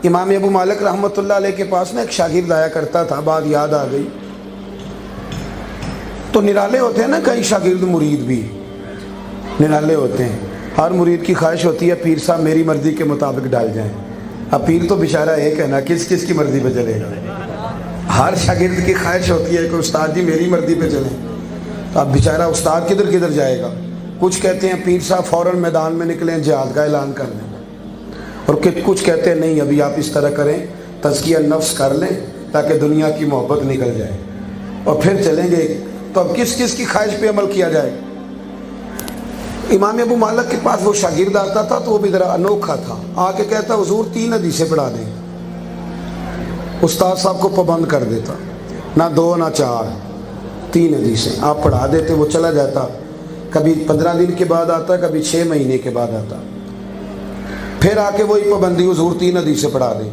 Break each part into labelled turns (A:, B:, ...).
A: امام ابو مالک رحمۃ اللہ علیہ کے پاس نا ایک شاگرد آیا کرتا تھا، بات یاد آ گئی۔ تو نرالے ہوتے ہیں نا کئی شاگرد، مرید بھی نرالے ہوتے ہیں۔ ہر مرید کی خواہش ہوتی ہے پیر صاحب میری مرضی کے مطابق ڈال جائیں۔ اب پیر تو بیچارہ ایک ہے نا، کس کس کی مرضی پہ چلے گا؟ ہر شاگرد کی خواہش ہوتی ہے کہ استاد جی میری مرضی پہ چلیں۔ تو اب بیچارہ استاد کدھر کدھر جائے گا؟ کچھ کہتے ہیں پیر صاحب فوراً میدان میں نکلیں، جہاد کا اعلان کر دیں، اور کچھ کہتے ہیں نہیں ابھی آپ اس طرح کریں، تزکیہ نفس کر لیں تاکہ دنیا کی محبت نکل جائے اور پھر چلیں گے۔ تو اب کس کس کی خواہش پہ عمل کیا جائے؟ امام ابو مالک کے پاس وہ شاگرد آتا تھا تو وہ بھی ذرا انوکھا تھا، آ کے کہتا حضور 3 حدیثیں پڑھا دیں۔ استاد صاحب کو پابند کر دیتا، نہ 2 نہ 4، 3 حدیثیں آپ پڑھا دیتے۔ وہ چلا جاتا، کبھی 15 دن کے بعد آتا، کبھی 6 مہینے کے بعد آتا، پھر آ کے وہی پابندی، حضور 3 حدیثیں پڑھا دیں۔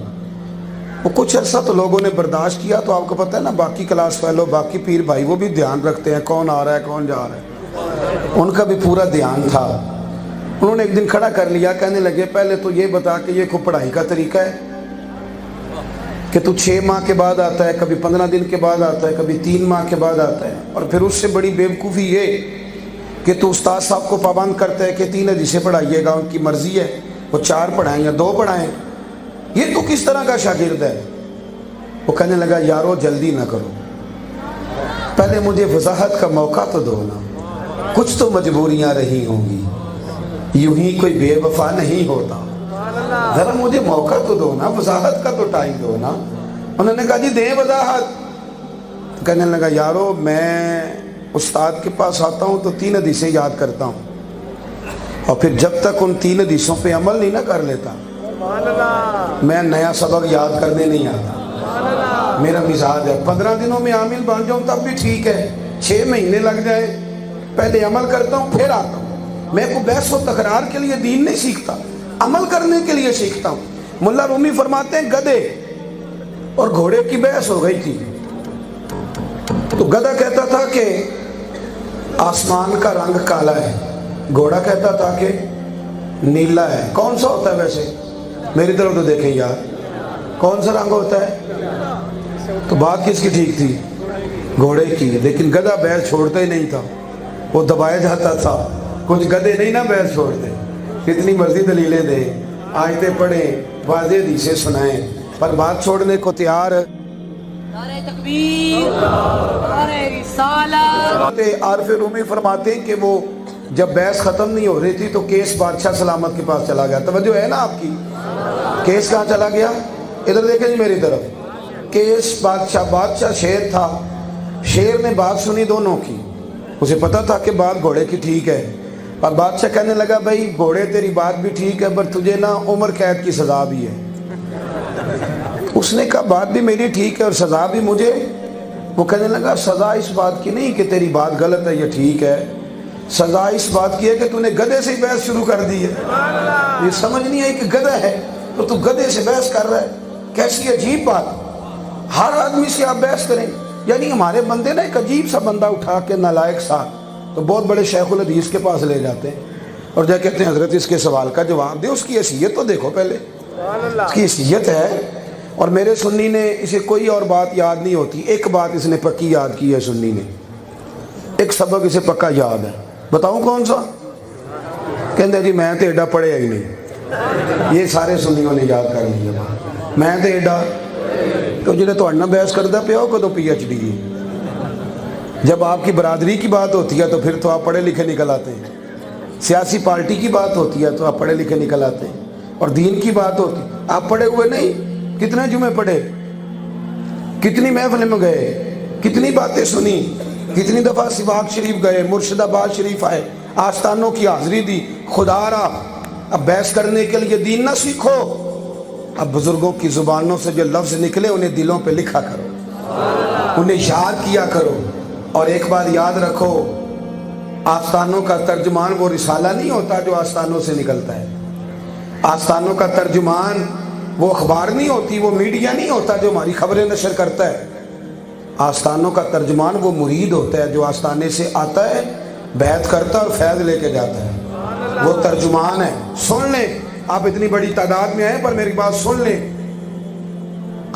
A: وہ کچھ عرصہ تو لوگوں نے برداشت کیا، تو آپ کو پتہ ہے نا باقی کلاس فیلو، باقی پیر بھائی وہ بھی دھیان رکھتے ہیں کون آ رہا ہے کون جا رہا ہے، ان کا بھی پورا دھیان تھا۔ انہوں نے ایک دن کھڑا کر لیا، کہنے لگے پہلے تو یہ بتا کہ یہ کوئی پڑھائی کا طریقہ ہے کہ تو 6 ماہ کے بعد آتا ہے، کبھی 15 دن کے بعد آتا ہے، کبھی 3 ماہ کے بعد آتا ہے، اور پھر اس سے بڑی بیوقوفی یہ کہ تو استاد صاحب کو پابند کرتا ہے کہ 3 حدیثیں پڑھائیے گا، ان کی مرضی ہے وہ 4 پڑھائیں یا 2 پڑھائیں، یہ تو کس طرح کا شاگرد ہے؟ وہ کہنے لگا یارو جلدی نہ کرو، پہلے مجھے وضاحت کا موقع تو دو نا، کچھ تو مجبوریاں رہی ہوں گی، یوں ہی کوئی بے وفا نہیں ہوتا، ذرا مجھے موقع تو دو نا، وضاحت کا تو ٹائم دو نا۔ انہوں نے کہا جی دیں وضاحت۔ کہنے لگا یارو میں استاد کے پاس آتا ہوں تو 3 حدیثیں یاد کرتا ہوں، اور پھر جب تک ان 3 حدیثوں پہ عمل نہیں نہ کر لیتا میں نیا سبق یاد کرنے نہیں آتا۔ میرا مزاج ہے 15 دنوں میں عامل بن جاؤں تب بھی ٹھیک ہے، 6 مہینے لگ جائے، پہلے عمل کرتا ہوں پھر آتا ہوں۔ میں کوئی بحث و تکرار کے لیے دین نہیں سیکھتا، عمل کرنے کے لیے سیکھتا ہوں۔ ملا رومی فرماتے ہیں گدھے اور گھوڑے کی بحث ہو گئی تھی، تو گدھا کہتا تھا کہ آسمان کا رنگ کالا ہے، گھوڑا کہتا تھا کہ نیلا ہے۔ کون سا ہوتا ہے ویسے؟ میری طرف تو دیکھیں یار، کون سا رنگ ہوتا ہے؟ تو بات کس کی ٹھیک تھی؟ گھوڑے کی۔ لیکن گدھا بحث چھوڑتا ہی نہیں تھا، وہ دبایا جاتا تھا۔ کچھ گدھے نہیں نا بحث چھوڑتے، کتنی مرضی دلیلیں دیں، آیتیں پڑھیں، واضح حدیثیں سنائیں، پر بات چھوڑنے کو تیار۔
B: نعرہ تکبیر، نعرہ رسالت۔
A: عارف رومی فرماتے ہیں کہ وہ جب بحث ختم نہیں ہو رہی تھی تو کیس بادشاہ سلامت کے پاس چلا گیا۔ توجہ ہے نا آپ کی؟ کیس کہاں چلا گیا؟ ادھر دیکھیں جی میری طرف۔ کیس بادشاہ شیر تھا، شیر نے بات سنی دونوں کی، اسے پتا تھا کہ بات گھوڑے کی ٹھیک ہے، اور بادشاہ کہنے لگا بھائی گھوڑے تیری بات بھی ٹھیک ہے، پر تجھے نا عمر قید کی سزا بھی ہے۔ اس نے کہا بات بھی میری ٹھیک ہے اور سزا بھی مجھے۔ وہ کہنے لگا سزا اس بات کی نہیں کہ تیری بات غلط ہے یا ٹھیک ہے، سزا اس بات کی ہے کہ تو نے گدھے سے ہی بحث شروع کر دی ہے۔ یہ سمجھ نہیں آئی کہ گدھا ہے تو تو گدھے سے بحث کر رہا ہے، کیسی عجیب بات۔ ہر آدمی سے آپ بحث کریں، یعنی ہمارے بندے نا ایک عجیب سا بندہ اٹھا کے نالائق سا تو بہت بڑے شیخ الحدیث کے پاس لے جاتے ہیں اور جا کہتے ہیں حضرت اس کے سوال کا جواب دے، اس کی حیثیت تو دیکھو پہلے، اس کی حیثیت ہے۔ اور میرے سنی نے اسے کوئی اور بات یاد نہیں ہوتی، ایک بات اس نے پکی یاد کی ہے، سنی نے ایک سبق اسے پکا یاد ہے، بتاؤں کون سا؟ کہتے جی میں تو ایڈا پڑھے ہی نہیں، یہ سارے سنیوں نے یاد کر لیا، میں تو ایڈا تو جنہیں تو اڑنا بحث کردہ پہ ہو کدو پی ایچ ڈی۔ جب آپ کی برادری کی بات ہوتی ہے تو پھر تو آپ پڑھے لکھے نکل آتے ہیں، سیاسی پارٹی کی بات ہوتی ہے تو آپ پڑھے لکھے نکل آتے ہیں، اور دین کی بات ہوتی آپ پڑھے ہوئے نہیں۔ کتنے جمعے پڑھے، کتنی محفلیں میں گئے، کتنی باتیں سنی، کتنی دفعہ سواگ شریف گئے، مرشد آباد شریف آئے، آستانوں کی حاضری دی، خدا را اب بحث کرنے کے لیے دین نہ سیکھو، اب بزرگوں کی زبانوں سے جو لفظ نکلے انہیں دلوں پہ لکھا کرو، انہیں یاد کیا کرو۔ اور ایک بات یاد رکھو، آستانوں کا ترجمان وہ رسالہ نہیں ہوتا جو آستانوں سے نکلتا ہے، آستانوں کا ترجمان وہ اخبار نہیں ہوتی، وہ میڈیا نہیں ہوتا جو ہماری خبریں نشر کرتا ہے، آستانوں کا ترجمان وہ مرید ہوتا ہے جو آستانے سے آتا ہے، بیعت کرتا ہے اور فیض لے کے جاتا ہے، وہ ترجمان ہے۔ سن لیں، آپ اتنی بڑی تعداد میں آئے پر میری بات سن لیں،